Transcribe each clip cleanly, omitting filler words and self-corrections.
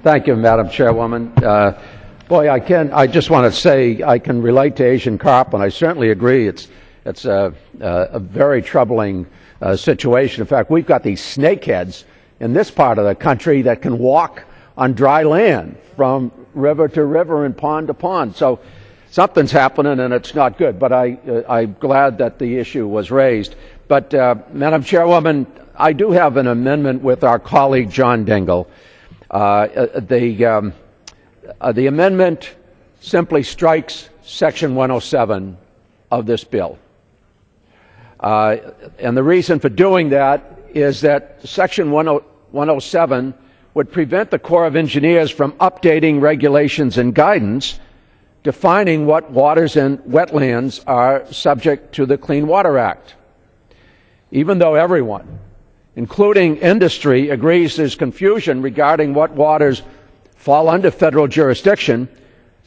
Thank you, Madam Chairwoman. I just want to say I can relate to Asian carp, and I certainly agree it's a very troubling situation. In fact, we've got these snakeheads in this part of the country that can walk on dry land from river to river and pond to pond. So something's happening, and it's not good. But I'm glad that the issue was raised. But, Madam Chairwoman, I do have an amendment with our colleague John Dingell. The amendment simply strikes Section 107 of this bill. And the reason for doing that is that Section 107 would prevent the Corps of Engineers from updating regulations and guidance defining what waters and wetlands are subject to the Clean Water Act. Even though everyone, including industry, agrees there's confusion regarding what waters fall under federal jurisdiction,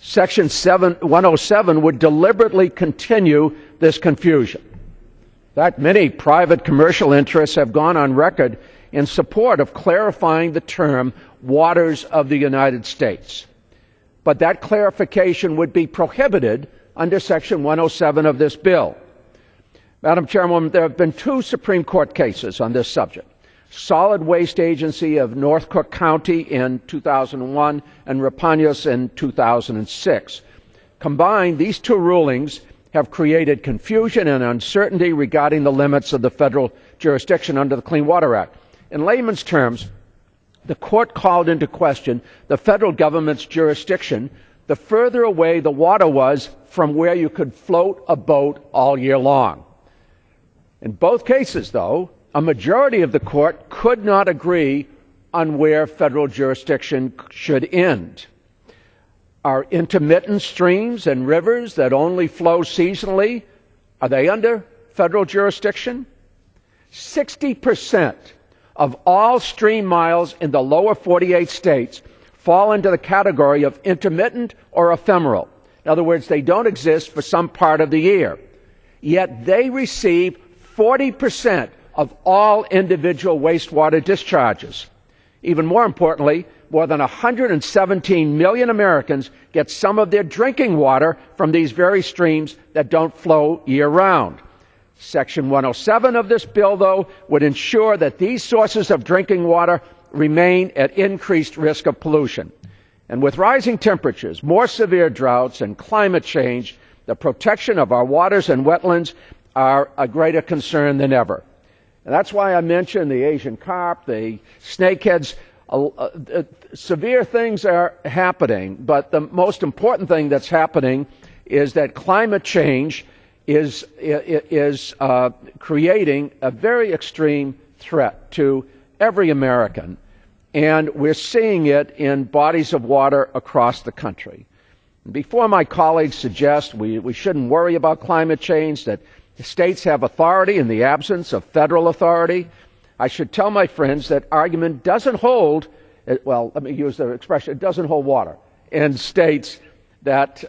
Section 107 would deliberately continue this confusion. In fact, many private commercial interests have gone on record in support of clarifying the term waters of the United States. But that clarification would be prohibited under Section 107 of this bill. Madam Chairwoman, there have been two Supreme Court cases on this subject. Solid Waste Agency of North Cook County in 2001 and Rapanos in 2006. Combined, these two rulings have created confusion and uncertainty regarding the limits of the federal jurisdiction under the Clean Water Act. In layman's terms, the court called into question the federal government's jurisdiction the further away the water was from where you could float a boat all year long. In both cases, though, a majority of the court could not agree on where federal jurisdiction should end. Are intermittent streams and rivers that only flow seasonally, are they under federal jurisdiction? 60% of all stream miles in the lower 48 states fall into the category of intermittent or ephemeral. In other words, they don't exist for some part of the year. Yet they receive 40% of all individual wastewater discharges. Even more importantly, more than 117 million Americans get some of their drinking water from these very streams that don't flow year-round. Section 107 of this bill, though, would ensure that these sources of drinking water remain at increased risk of pollution. And with rising temperatures, more severe droughts, and climate change, the protection of our waters and wetlands are a greater concern than ever. And that's why I mentioned the Asian carp, the snakeheads. Severe things are happening, but the most important thing that's happening is that climate change is creating a very extreme threat to every American, and we're seeing it in bodies of water across the country. Before my colleagues suggest we shouldn't worry about climate change, that the states have authority in the absence of federal authority, I should tell my friends that argument doesn't hold, well, let me use the expression, it doesn't hold water in states that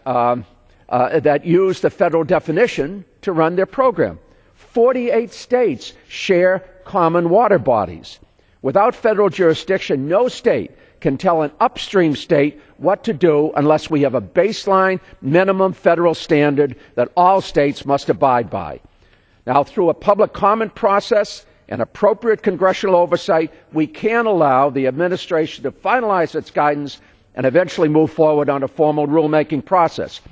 use the federal definition to run their program. 48 states share common water bodies. Without federal jurisdiction, no state can tell an upstream state what to do unless we have a baseline minimum federal standard that all states must abide by. Now, through a public comment process and appropriate congressional oversight, we can allow the administration to finalize its guidance and eventually move forward on a formal rulemaking process.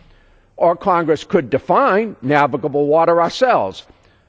Or Congress could define navigable water ourselves.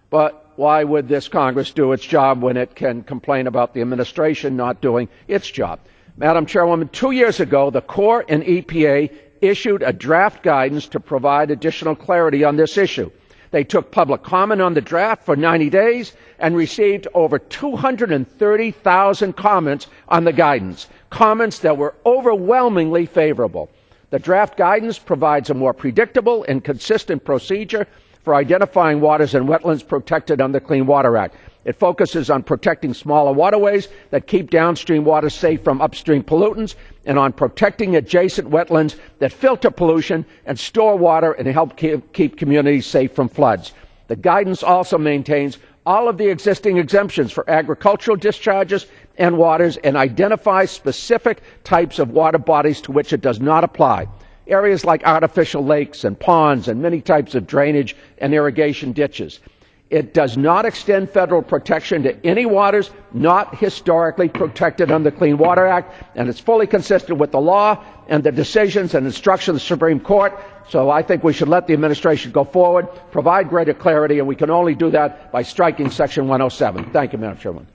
But why would this Congress do its job when it can complain about the administration not doing its job? Madam Chairwoman, 2 years ago, the Corps and EPA issued a draft guidance to provide additional clarity on this issue. They took public comment on the draft for 90 days and received over 230,000 comments on the guidance, comments that were overwhelmingly favorable. The draft guidance provides a more predictable and consistent procedure for identifying waters and wetlands protected under the Clean Water Act. It focuses on protecting smaller waterways that keep downstream water safe from upstream pollutants and on protecting adjacent wetlands that filter pollution and store water and help keep communities safe from floods. The guidance also maintains all of the existing exemptions for agricultural discharges and waters and identify specific types of water bodies to which it does not apply. Areas like artificial lakes and ponds and many types of drainage and irrigation ditches. It does not extend federal protection to any waters not historically protected under the Clean Water Act, and it's fully consistent with the law and the decisions and instructions of the Supreme Court. So I think we should let the administration go forward, provide greater clarity, and we can only do that by striking Section 107. Thank you, Madam Chairman.